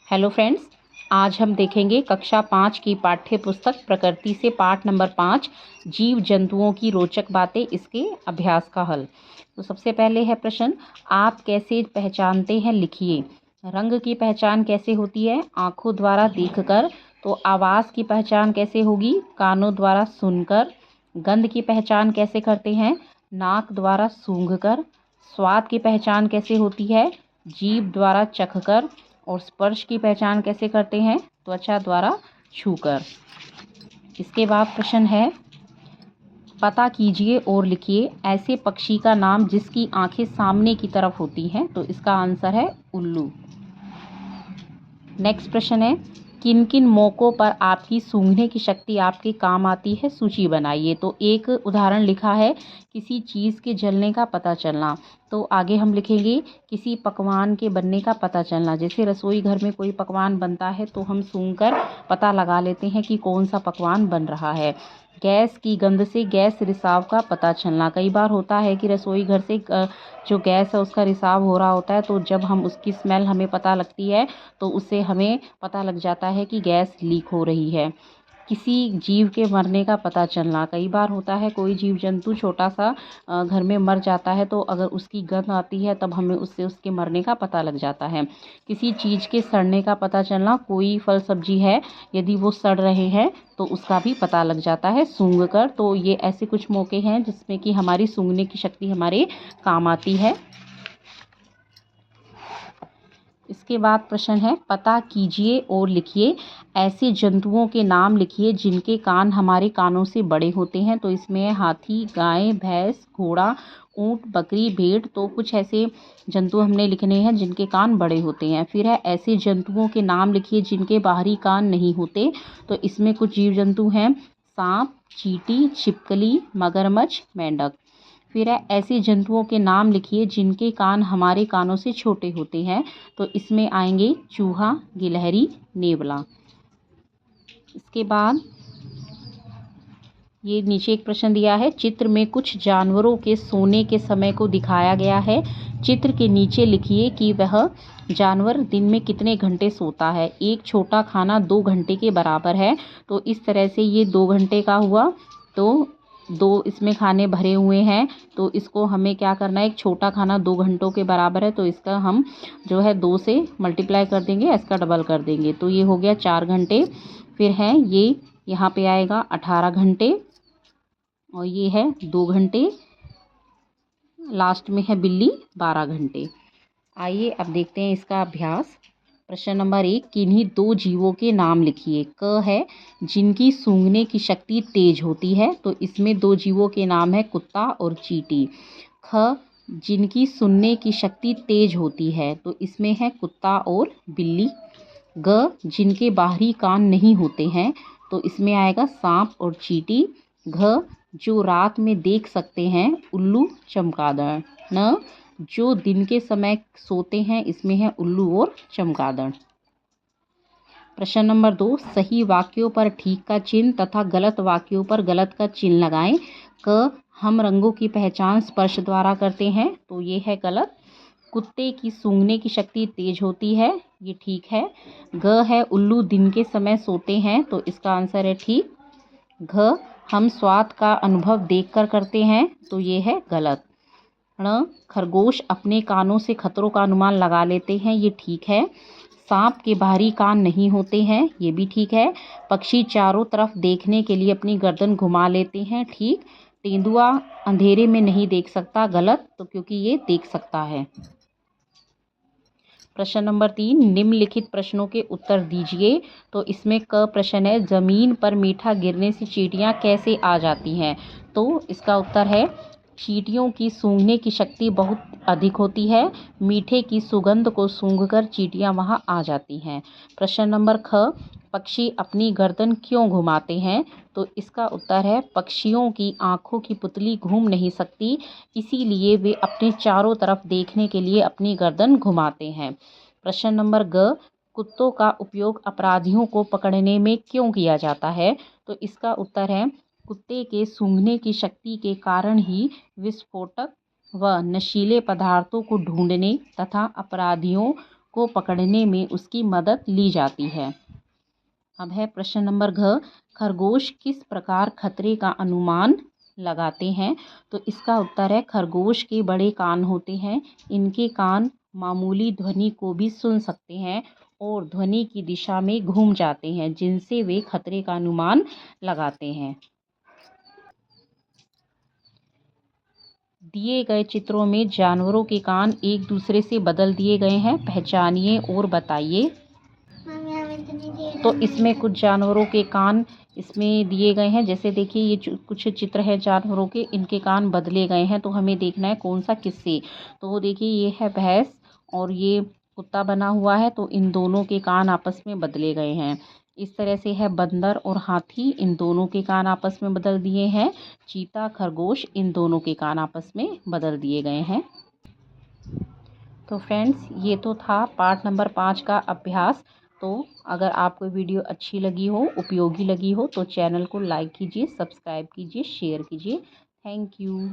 Hello friends, आज हम देखेंगे कक्षा 5 की पाठ्य पुस्तक प्रकृति से पाठ नंबर 5 जीव जंतुओं की रोचक बातें, इसके अभ्यास का हल। तो सबसे पहले है प्रश्न, आप कैसे पहचानते हैं? लिखिए। रंग की पहचान कैसे होती है? आँखों द्वारा देखकर। तो आवाज़ की पहचान कैसे होगी? कानों द्वारा सुनकर। गंध की पहचान कैसे करते हैं? नाक द्वारा सूंघकर। स्वाद की पहचान कैसे होती है? जीभ द्वारा चखकर। और स्पर्श की पहचान कैसे करते हैं? त्वचा द्वारा छूकर। इसके बाद प्रश्न है, पता कीजिए और लिखिए ऐसे पक्षी का नाम जिसकी आंखें सामने की तरफ होती हैं। तो इसका आंसर है उल्लू। नेक्स्ट प्रश्न है, किन किन मौकों पर आपकी सूंघने की शक्ति आपके काम आती है? सूची बनाइए। तो एक उदाहरण लिखा है, किसी चीज़ के जलने का पता चलना। तो आगे हम लिखेंगे किसी पकवान के बनने का पता चलना। जैसे रसोई घर में कोई पकवान बनता है तो हम सूंघकर पता लगा लेते हैं कि कौन सा पकवान बन रहा है। गैस की गंध से गैस रिसाव का पता चलना। कई बार होता है कि रसोई घर से जो गैस है उसका रिसाव हो रहा होता है, तो जब हम उसकी स्मेल हमें पता लगती है तो उससे हमें पता लग जाता है कि गैस लीक हो रही है। किसी जीव के मरने का पता चलना। कई बार होता है कोई जीव जंतु छोटा सा घर में मर जाता है, तो अगर उसकी गंध आती है तब हमें उससे उसके मरने का पता लग जाता है। किसी चीज़ के सड़ने का पता चलना। कोई फल सब्जी है, यदि वो सड़ रहे हैं तो उसका भी पता लग जाता है सूंघकर। तो ये ऐसे कुछ मौके हैं जिसमें कि हमारी सूंघने की शक्ति हमारे काम आती है। इसके बाद प्रश्न है, पता कीजिए और लिखिए ऐसे जंतुओं के नाम लिखिए जिनके कान हमारे कानों से बड़े होते हैं। तो इसमें है हाथी, गाय, भैंस, घोड़ा, ऊंट, बकरी, भेड़। तो कुछ ऐसे जंतु हमने लिखने हैं जिनके कान बड़े होते हैं। फिर है ऐसे जंतुओं के नाम लिखिए जिनके बाहरी कान नहीं होते। तो इसमें कुछ जीव जंतु हैं, सांप, चींटी, छिपकली, मगरमच्छ, मेंढक। फिर है ऐसे जंतुओं के नाम लिखिए जिनके कान हमारे कानों से छोटे होते हैं। तो इसमें आएंगे चूहा, गिलहरी, नेवला। इसके बाद ये नीचे एक प्रश्न दिया है, चित्र में कुछ जानवरों के सोने के समय को दिखाया गया है। चित्र के नीचे लिखिए कि वह जानवर दिन में कितने घंटे सोता है। एक छोटा खाना 2 घंटे के बराबर है। तो इस तरह से ये 2 घंटे का हुआ, तो 2 इसमें खाने भरे हुए हैं। तो इसको हमें क्या करना है, एक छोटा खाना 2 घंटों के बराबर है, तो इसका हम जो है 2 से मल्टीप्लाई कर देंगे, इसका डबल कर देंगे। तो ये हो गया 4 घंटे। फिर है ये यहाँ पे आएगा 18 घंटे, और ये है 2 घंटे, लास्ट में है बिल्ली 12 घंटे। आइए अब देखते हैं इसका अभ्यास। प्रश्न नंबर 1, किन्हीं 2 जीवों के नाम लिखिए। क है जिनकी सूंघने की शक्ति तेज होती है। तो इसमें 2 जीवों के नाम है कुत्ता और चींटी। ख जिनकी सुनने की शक्ति तेज होती है। तो इसमें है कुत्ता और बिल्ली। ग जिनके बाहरी कान नहीं होते हैं। तो इसमें आएगा सांप और चींटी। घ जो रात में देख सकते हैं, उल्लू, चमगादड़। न जो दिन के समय सोते हैं, इसमें है उल्लू और चमगादड़। प्रश्न नंबर 2, सही वाक्यों पर ठीक का चिन्ह तथा गलत वाक्यों पर गलत का चिन्ह लगाएं। क हम रंगों की पहचान स्पर्श द्वारा करते हैं। तो ये है गलत। कुत्ते की सूंघने की शक्ति तेज होती है, ये ठीक है। ग है उल्लू दिन के समय सोते हैं। तो इसका आंसर है ठीक। घ हम स्वाद का अनुभव देखकर करते हैं। तो ये है गलत। ण खरगोश अपने कानों से खतरों का अनुमान लगा लेते हैं, ये ठीक है। सांप के बाहरी कान नहीं होते हैं, ये भी ठीक है। पक्षी चारों तरफ देखने के लिए अपनी गर्दन घुमा लेते हैं, ठीक। तेंदुआ अंधेरे में नहीं देख सकता, गलत। तो क्योंकि ये देख सकता है। प्रश्न नंबर 3, निम्नलिखित प्रश्नों के उत्तर दीजिए। तो इसमें क प्रश्न है, ज़मीन पर मीठा गिरने से चींटियां कैसे आ जाती हैं। तो इसका उत्तर है, चींटियों की सूंघने की शक्ति बहुत अधिक होती है। मीठे की सुगंध को सूंघकर चींटियां वहां आ जाती हैं। प्रश्न नंबर ख, पक्षी अपनी गर्दन क्यों घुमाते हैं। तो इसका उत्तर है, पक्षियों की आंखों की पुतली घूम नहीं सकती, इसीलिए वे अपने चारों तरफ देखने के लिए अपनी गर्दन घुमाते हैं। प्रश्न नंबर ग, कुत्तों का उपयोग अपराधियों को पकड़ने में क्यों किया जाता है। तो इसका उत्तर है, कुत्ते के सूंघने की शक्ति के कारण ही विस्फोटक व नशीले पदार्थों को ढूंढने तथा अपराधियों को पकड़ने में उसकी मदद ली जाती है। अब है प्रश्न नंबर घ, खरगोश किस प्रकार खतरे का अनुमान लगाते हैं? तो इसका उत्तर है खरगोश के बड़े कान होते हैं। इनके कान मामूली ध्वनि को भी सुन सकते हैं और ध्वनि की दिशा में घूम जाते हैं, जिनसे वे खतरे का अनुमान लगाते हैं। दिए गए चित्रों में जानवरों के कान एक दूसरे से बदल दिए गए हैं, पहचानिए और बताइए। तो इसमें कुछ जानवरों के कान इसमें दिए गए हैं, जैसे देखिए ये कुछ चित्र है जानवरों के, इनके कान बदले गए हैं, तो हमें देखना है कौन सा किससे। तो देखिए ये है भैंस और ये कुत्ता बना हुआ है, तो इन दोनों के कान आपस में बदले गए हैं। इस तरह से है बंदर और हाथी, इन दोनों के कान आपस में बदल दिए हैं। चीता, खरगोश, इन दोनों के कान आपस में बदल दिए गए हैं। तो फ्रेंड्स, ये तो था पार्ट नंबर 5 का अभ्यास। तो अगर आपको वीडियो अच्छी लगी हो, उपयोगी लगी हो, तो चैनल को लाइक कीजिए, सब्सक्राइब कीजिए, शेयर कीजिए। Thank you.